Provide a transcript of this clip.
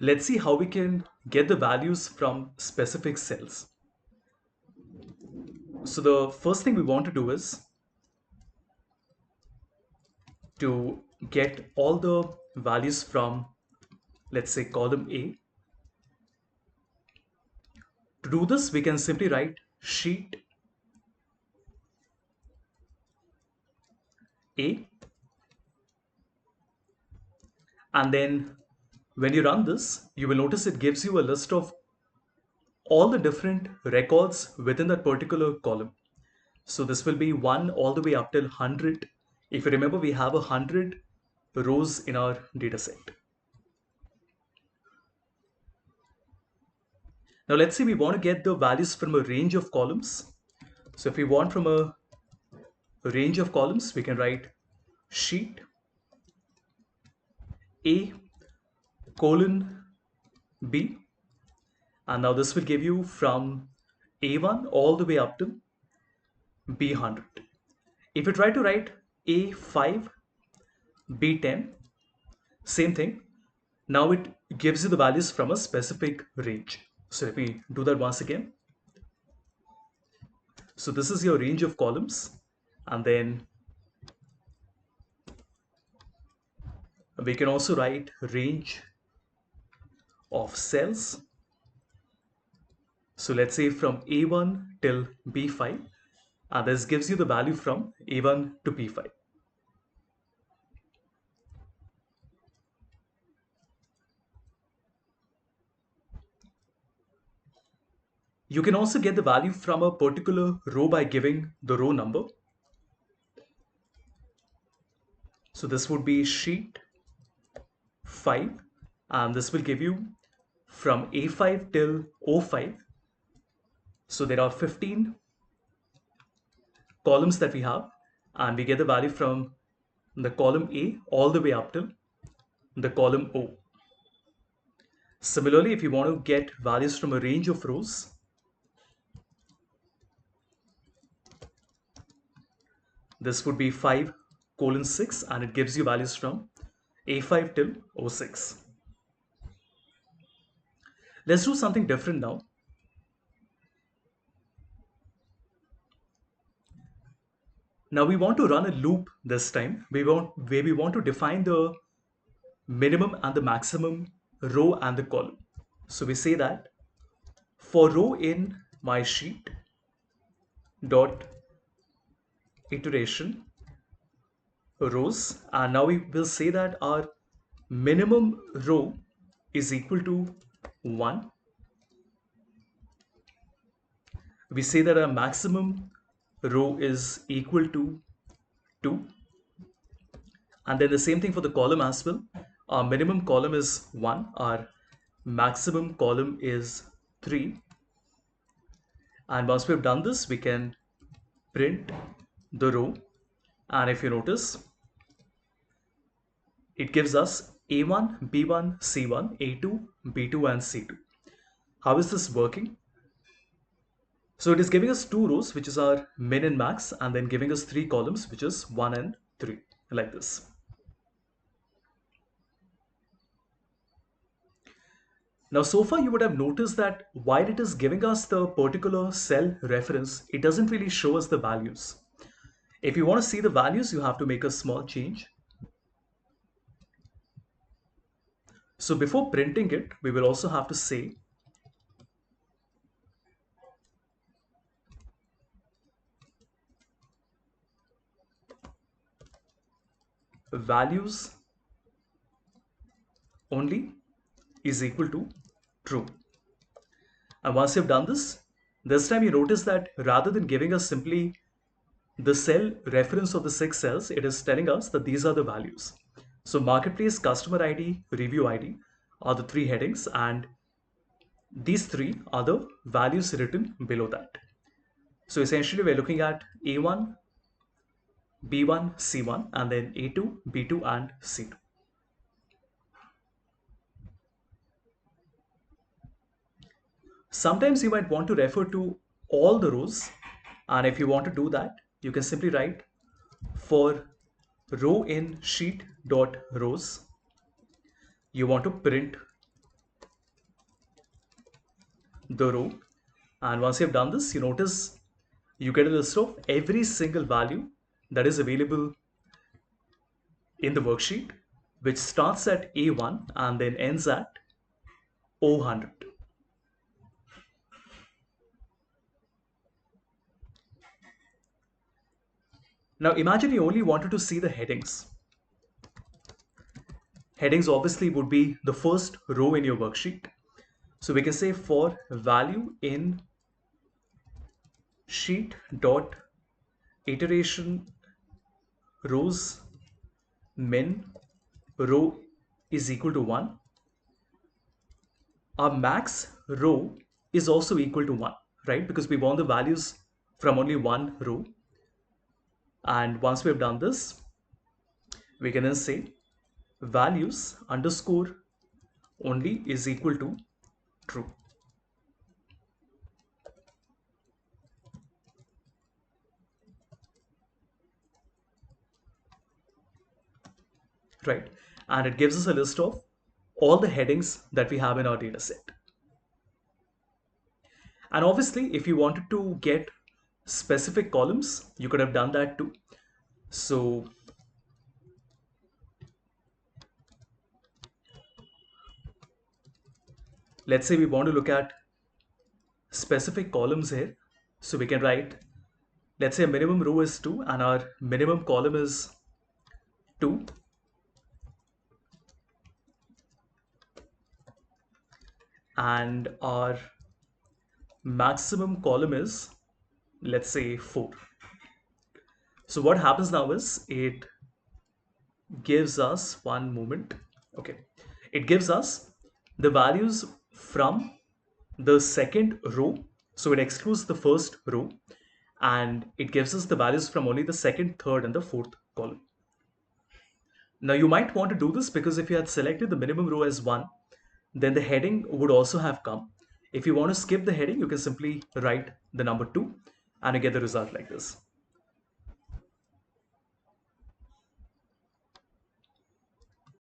Let's see how we can get the values from specific cells. So the first thing we want to do is to get all the values from, let's say, column A. To do this, we can simply write sheet A, and then when you run this, you will notice it gives you a list of all the different records within that particular column. So this will be 1 all the way up till 100. If you remember, we have 100 rows in our data set. Now let's say we want to get the values from a range of columns. So if we want from a range of columns, we can write sheet A colon B, and now this will give you from A1 all the way up to B100. If you try to write A5 B10, same thing. Now it gives you the values from a specific range. So if we do that once again, so this is your range of columns, and then we can also write range of cells. So let's say from A1 till B5, and this gives you the value from A1 to P5. You can also get the value from a particular row by giving the row number. So this would be sheet 5, and this will give you from A5 till O5. So there are 15 columns that we have, and we get the value from the column A all the way up till the column O. Similarly, if you want to get values from a range of rows, this would be 5 colon 6, and it gives you values from A5 till O6. Let's do something different now. Now we want to run a loop this time. Where we want to define the minimum and the maximum row and the column. So we say that for row in my sheet dot iteration rows, and now we will say that our minimum row is equal to 1. We say that our maximum row is equal to 2, and then the same thing for the column as well. Our minimum column is 1, our maximum column is 3, and once we've done this, we can print the row, and if you notice, it gives us A1, B1, C1, A2, B2, and C2. How is this working? So it is giving us 2 rows, which is our min and max, and then giving us 3 columns, which is 1 and 3, like this. Now, so far you would have noticed that while it is giving us the particular cell reference, it doesn't really show us the values. If you want to see the values, you have to make a small change. So before printing it, we will also have to say values only is equal to true. And once you've done this time you notice that rather than giving us simply the cell reference of the 6 cells, it is telling us that these are the values. So marketplace, customer ID, review ID are the 3 headings, and these 3 are the values written below that. So essentially we're looking at A1, B1, C1, and then A2, B2, and C2. Sometimes you might want to refer to all the rows, and if you want to do that, you can simply write for row in sheet dot rows, you want to print the row. And once you've done this, you notice you get a list of every single value that is available in the worksheet, which starts at A1 and then ends at O100. Now imagine you only wanted to see the headings. Headings obviously would be the first row in your worksheet. So we can say for value in sheet dot iteration rows min row is equal to 1. Our max row is also equal to 1, right? Because we want the values from only one row. And once we've done this, we can then say values underscore only is equal to true. Right? And it gives us a list of all the headings that we have in our data set. And obviously, if you wanted to get specific columns, you could have done that too. So let's say we want to look at specific columns here. So we can write, let's say a minimum row is 2 and our minimum column is 2. And our maximum column is, let's say, 4. So what happens now is it gives us one moment. Okay. It gives us the values from the second row. So it excludes the first row and it gives us the values from only the second, third, and the fourth column. Now you might want to do this because if you had selected the minimum row as 1, then the heading would also have come. If you want to skip the heading, you can simply write the number 2 and you get the result like this.